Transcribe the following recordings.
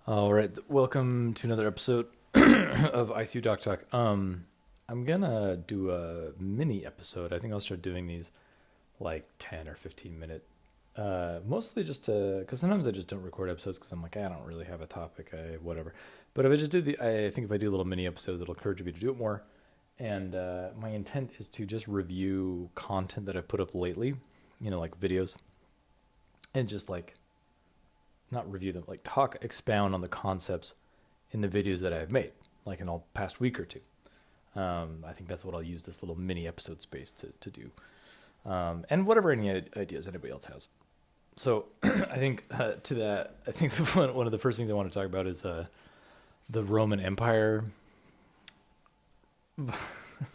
All right, welcome to another episode of ICU Doc Talk. I'm gonna do a mini episode. I think I'll start doing these like 10 or 15 minute. Mostly just to, because sometimes I just don't record episodes because I'm like, I don't really have a topic, whatever. But if I just do I think if I do little mini episodes, it'll encourage me to do it more. And my intent is to just review content that I've put up lately, like videos, and just like not review them, like expound on the concepts in the videos that I've made, like in the past week or two. I think that's what I'll use this little mini episode space to do. And whatever any ideas anybody else has. So I think to that, I think one of the first things I want to talk about is the Roman Empire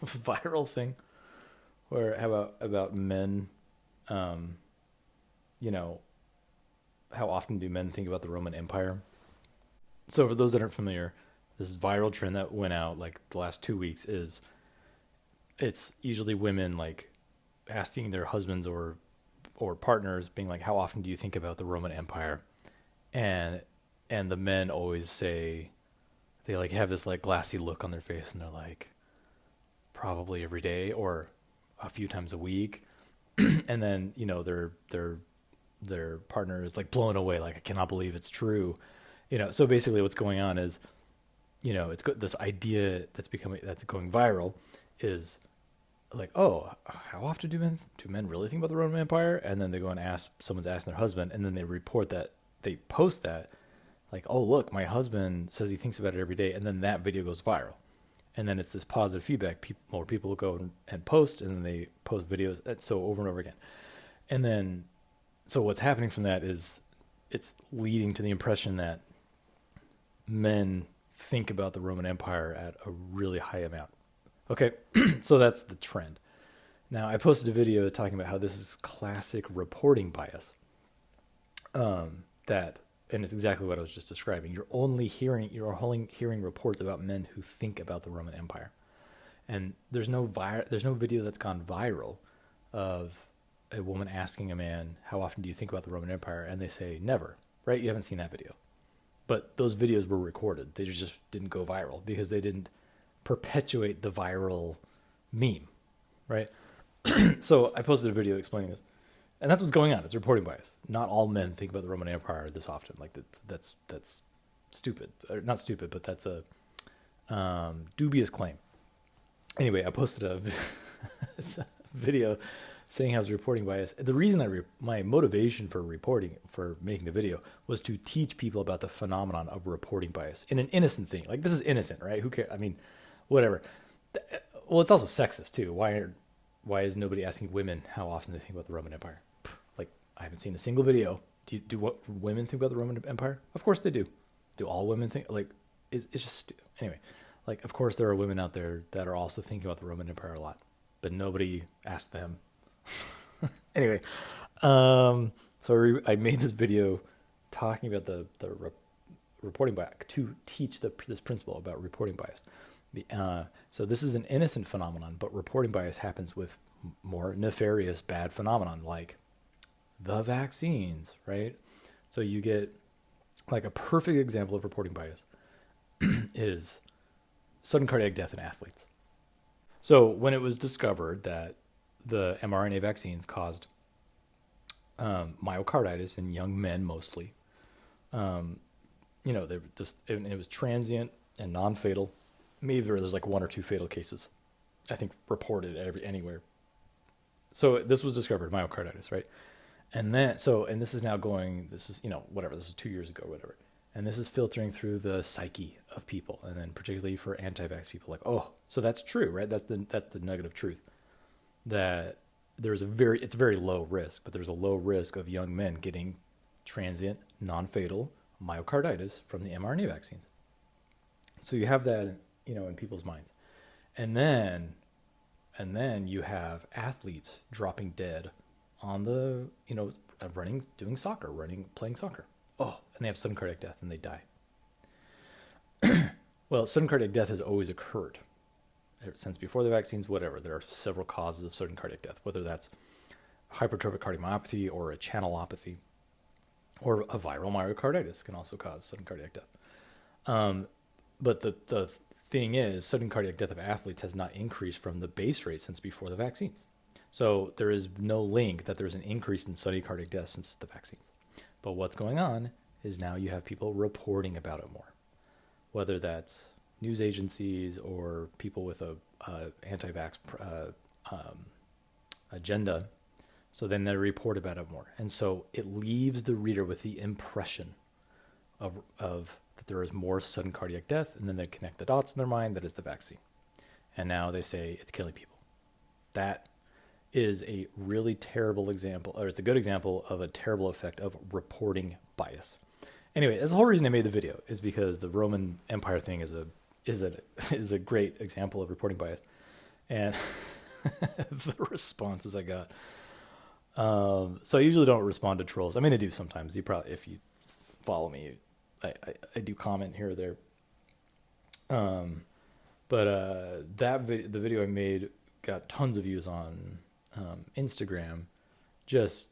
viral thing, where how about men, how often do men think about the Roman Empire? So for those that aren't familiar, this viral trend that went out like the last 2 weeks is it's usually women like asking their husbands or partners being like, how often do you think about the Roman Empire? And the men always say, they like have this like glassy look on their face and they're like, probably every day or a few times a week. And then, their partner is like blown away, like, I cannot believe it's true. So basically what's going on is, it's this idea that's going viral is like, oh, how often do men really think about the Roman Empire? And then they go and someone's asking their husband, and then they post that like, oh, look, my husband says he thinks about it every day. And then that video goes viral. And then it's this positive feedback. More people will go and post, and then they post videos. So over and over again. And then, so what's happening from that is it's leading to the impression that men think about the Roman Empire at a really high amount. Okay, so that's the trend. Now, I posted a video talking about how this is classic reporting bias. And it's exactly what I was just describing. You're only hearing reports about men who think about the Roman Empire, and there's no video that's gone viral of a woman asking a man, how often do you think about the Roman Empire? And they say never, right? You haven't seen that video. But those videos were recorded. They just didn't go viral because they didn't perpetuate the viral meme, right? So I posted a video explaining this. And that's what's going on. It's reporting bias. Not all men think about the Roman Empire this often. Like that's stupid. Or not stupid, but that's a dubious claim. Anyway, I posted a video saying I was reporting bias. The reason my motivation for making the video was to teach people about the phenomenon of reporting bias in an innocent thing. Like, this is innocent, right? Who cares? I mean, whatever. Well, it's also sexist too. Why is nobody asking women how often they think about the Roman Empire? Like, I haven't seen a single video. Do what women think about the Roman Empire? Of course they do. Do all women think? Like, it's just anyway. Like, of course there are women out there that are also thinking about the Roman Empire a lot, but nobody asked them. Anyway, so I made this video talking about the reporting bias to teach this principle about reporting bias. So this is an innocent phenomenon, but reporting bias happens with more nefarious, bad phenomenon like the vaccines, right? So you get like a perfect example of reporting bias is sudden cardiac death in athletes. So when it was discovered that the mRNA vaccines caused myocarditis in young men mostly, they just, it was transient and non-fatal. Maybe there's like one or two fatal cases, I think, reported anywhere. So this was discovered, myocarditis, right? And this is now going, this is 2 years ago, whatever. And this is filtering through the psyche of people, and then particularly for anti-vax people, like, oh, so that's true, right? That's the nugget of truth. That it's very low risk, but there's a low risk of young men getting transient, non-fatal myocarditis from the mRNA vaccines. So you have that, in people's minds. And then you have athletes dropping dead on the, doing soccer, playing soccer. Oh, and they have sudden cardiac death and they die. Well, sudden cardiac death has always occurred since before the vaccines, whatever. There are several causes of sudden cardiac death, whether that's hypertrophic cardiomyopathy or a channelopathy or a viral myocarditis can also cause sudden cardiac death. But the thing is, sudden cardiac death of athletes has not increased from the base rate since before the vaccines. So there is no link that there's an increase in sudden cardiac death since the vaccines. But what's going on is now you have people reporting about it more, whether that's news agencies or people with a anti-vax agenda. So then they report about it more. And so it leaves the reader with the impression of that there is more sudden cardiac death, and then they connect the dots in their mind that is the vaccine. And now they say it's killing people. That is a really terrible example, or it's a good example of a terrible effect of reporting bias. Anyway, that's the whole reason I made the video, is because the Roman Empire thing is a great example of reporting bias. And the responses I got. So I usually don't respond to trolls. I mean, I do sometimes. You probably, if you follow me, I do comment here or there. But the video I made got tons of views on Instagram. Just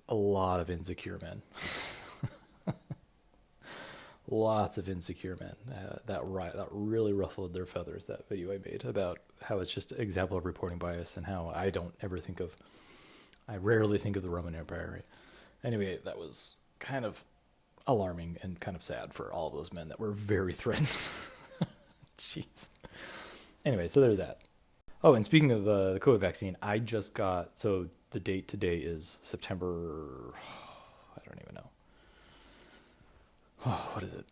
a lot of insecure men. Lots of insecure men. That really ruffled their feathers, that video I made about how it's just an example of reporting bias and how I rarely think of the Roman Empire, right? Anyway, that was kind of alarming and kind of sad for all those men that were very threatened. Jeez. Anyway, so there's that. Oh, and speaking of the COVID vaccine, I just got, so the date today is September, I don't even know. Oh, what is it?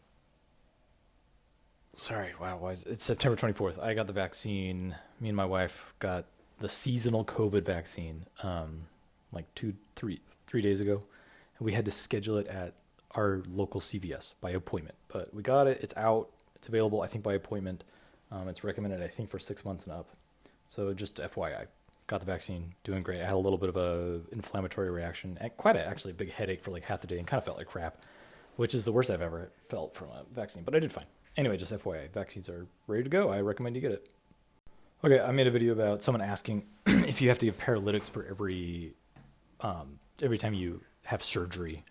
Sorry, wow, it's September 24th. I got the vaccine. Me and my wife got the seasonal COVID vaccine like 3 days ago. And we had to schedule it at our local CVS by appointment. But we got it. It's out. It's available, I think, by appointment. It's recommended, I think, for 6 months and up. So just FYI, got the vaccine, doing great. I had a little bit of a inflammatory reaction, actually a big headache for like half the day, and kind of felt like crap, which is the worst I've ever felt from a vaccine. But I did fine. Anyway, just FYI, vaccines are ready to go. I recommend you get it. Okay, I made a video about someone asking if you have to give paralytics for every time you have surgery.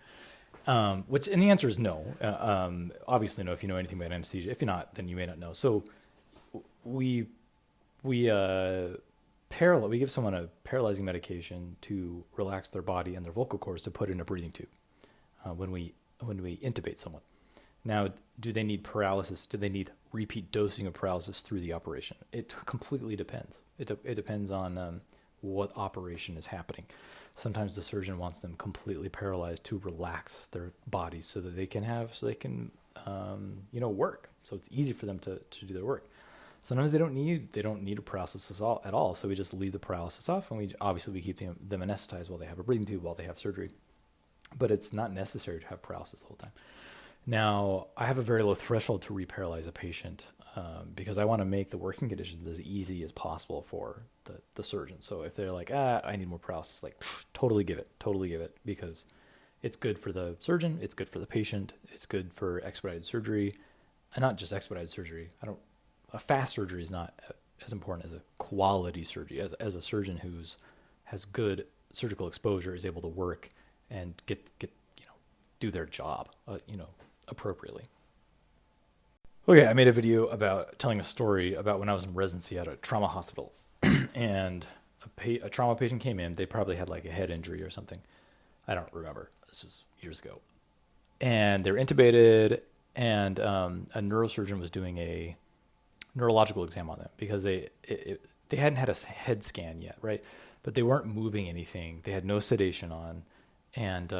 And the answer is no. Obviously no, if you know anything about anesthesia. If you're not, then you may not know. So we give someone a paralyzing medication to relax their body and their vocal cords to put in a breathing tube when we intubate someone. Now, do they need paralysis? Do they need repeat dosing of paralysis through the operation? It completely depends. It depends on what operation is happening. Sometimes the surgeon wants them completely paralyzed to relax their bodies so that they can work. So it's easy for them to do their work. Sometimes they don't need a paralysis at all. So we just leave the paralysis off, and we keep them anesthetized while they have a breathing tube, while they have surgery. But it's not necessary to have paralysis the whole time. Now, I have a very low threshold to reparalyze a patient because I want to make the working conditions as easy as possible for the surgeon. So if they're like, I need more paralysis, like, totally give it, because it's good for the surgeon, it's good for the patient, it's good for expedited surgery, and not just expedited surgery. A fast surgery is not as important as a quality surgery. As a surgeon has good surgical exposure, is able to work and get do their job, appropriately. Okay, I made a video about telling a story about when I was in residency at a trauma hospital, and a trauma patient came in. They probably had like a head injury or something. I don't remember. This was years ago. And they're intubated, and a neurosurgeon was doing a neurological exam on them because they hadn't had a head scan yet, right? But they weren't moving anything. They had no sedation on, and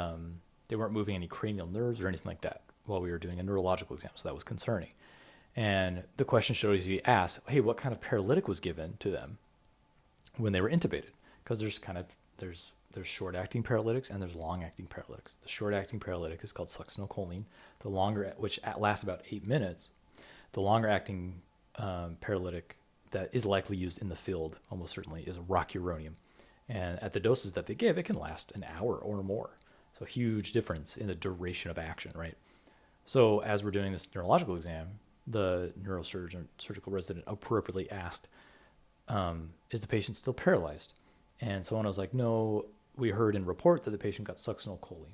they weren't moving any cranial nerves or anything like that while we were doing a neurological exam. So that was concerning. And the question should always be asked, hey, what kind of paralytic was given to them when they were intubated? Because there's short-acting paralytics and there's long-acting paralytics. The short-acting paralytic is called succinylcholine. The longer, which lasts about 8 minutes. The longer-acting paralytic that is likely used in the field, almost certainly, is rocuronium. And at the doses that they give, it can last an hour or more. So huge difference in the duration of action, right? So as we're doing this neurological exam, the surgical resident appropriately asked, is the patient still paralyzed? And someone was like, no, we heard in report that the patient got succinylcholine.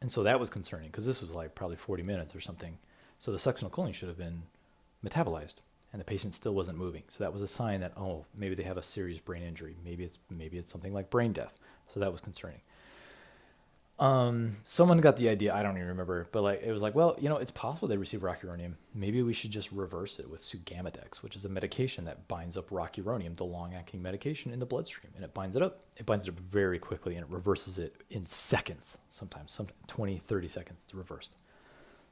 And so that was concerning because this was like probably 40 minutes or something So the succinyl choline should have been metabolized, and the patient still wasn't moving. So that was a sign that, oh, maybe they have a serious brain injury. Maybe it's something like brain death. So that was concerning. Someone got the idea, I don't even remember, but it was like, well, it's possible they received rocuronium. Maybe we should just reverse it with sugammadex, which is a medication that binds up rocuronium, the long-acting medication, in the bloodstream. And it binds it up. It binds it up very quickly, and it reverses it in seconds, sometimes 20, 30 seconds, it's reversed.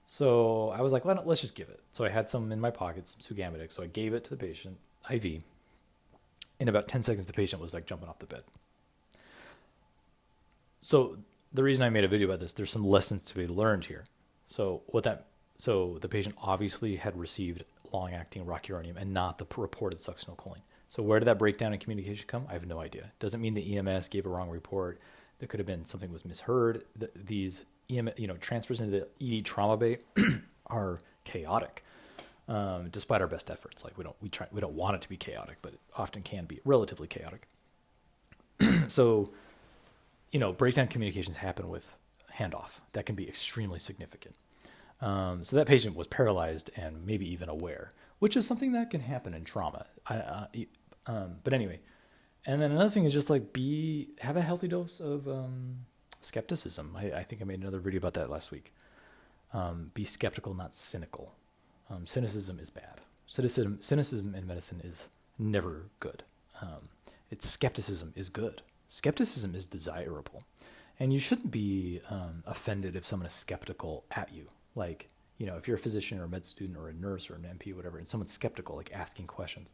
So I was like, well, let's just give it. So I had some in my pocket, some sugammadex. So I gave it to the patient, IV. In about 10 seconds, the patient was like jumping off the bed. So the reason I made a video about this, there's some lessons to be learned here. So the patient obviously had received long-acting rocuronium and not the reported succinyl choline. So where did that breakdown in communication come? I have no idea. Doesn't mean the EMS gave a wrong report. There could have been something was misheard. These EMS, transfers into the ED trauma bay are chaotic, despite our best efforts. Like we don't want it to be chaotic, but it often can be relatively chaotic. So, breakdown communications happen with handoff. That can be extremely significant. So that patient was paralyzed and maybe even aware, which is something that can happen in trauma. But anyway, and then another thing is just have a healthy dose of skepticism. I think I made another video about that last week. Be skeptical, not cynical. Cynicism is bad. Cynicism in medicine is never good. Skepticism is good. Skepticism is desirable. And you shouldn't be offended if someone is skeptical at you. If you're a physician or a med student or a nurse or an MP or whatever, and someone's skeptical, asking questions.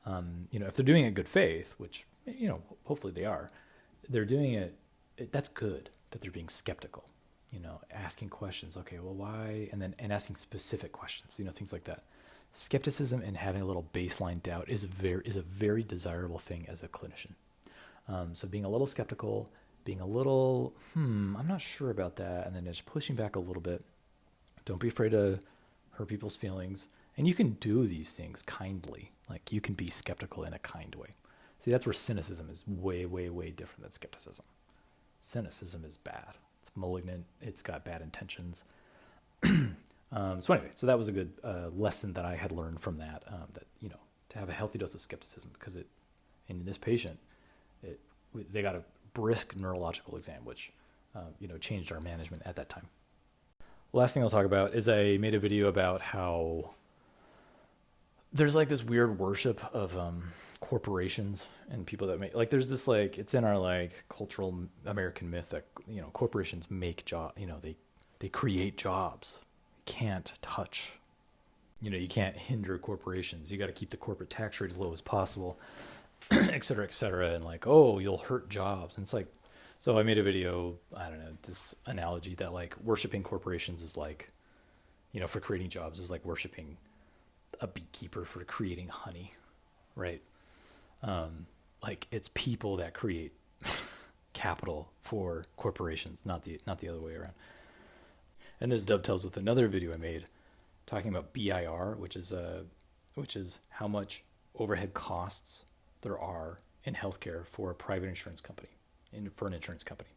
If they're doing it in good faith, which, hopefully they are, they're doing it, that's good that they're being skeptical. Asking questions. Okay, well, why? And asking specific questions, things like that. Skepticism and having a little baseline doubt is a very desirable thing as a clinician. So being a little skeptical, being a little, I'm not sure about that, and then just pushing back a little bit. Don't be afraid to hurt people's feelings. And you can do these things kindly. You can be skeptical in a kind way. See, that's where cynicism is way, way, way different than skepticism. Cynicism is bad. It's malignant. It's got bad intentions. So anyway, so that was a good lesson that I had learned from that, to have a healthy dose of skepticism, because in this patient, they got a brisk neurological exam, which, changed our management at that time. Last thing I'll talk about is I made a video about how there's this weird worship of corporations and people that make, there's this, it's in our cultural American myth that, corporations make they create jobs. You can't touch, you can't hinder corporations. You got to keep the corporate tax rate as low as possible, et cetera, and you'll hurt jobs. And it's so I made a video, I don't know, this analogy that worshiping corporations is for creating jobs is like worshiping a beekeeper for creating honey, right? It's people that create capital for corporations, not the other way around. And this dovetails with another video I made talking about BIR, which is how much overhead costs there are in healthcare for a private insurance company, for an insurance company.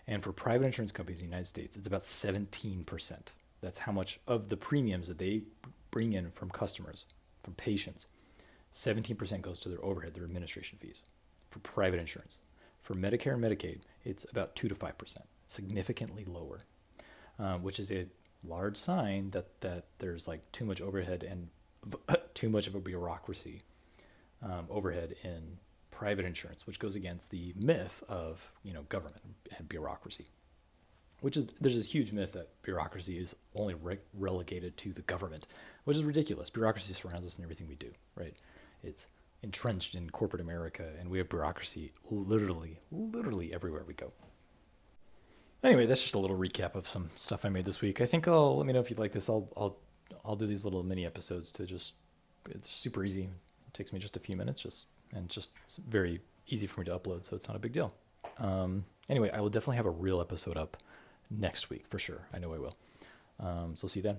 And for private insurance companies in the United States, it's about 17%. That's how much of the premiums that they bring in from customers, from patients. 17% goes to their overhead, their administration fees, for private insurance. For Medicare and Medicaid, it's about 2 to 5%, significantly lower, which is a large sign that there's too much overhead and too much of a bureaucracy overhead in private insurance, which goes against the myth of government and bureaucracy. There's this huge myth that bureaucracy is only relegated to the government, which is ridiculous. Bureaucracy surrounds us in everything we do, right? It's entrenched in corporate America, and we have bureaucracy literally everywhere we go. Anyway, that's just a little recap of some stuff I made this week. I think let me know if you'd like this. I'll do these little mini episodes it's super easy. It takes me just a few minutes, it's very easy for me to upload, so it's not a big deal. Anyway, I will definitely have a real episode up next week for sure. I know I will. So see you then.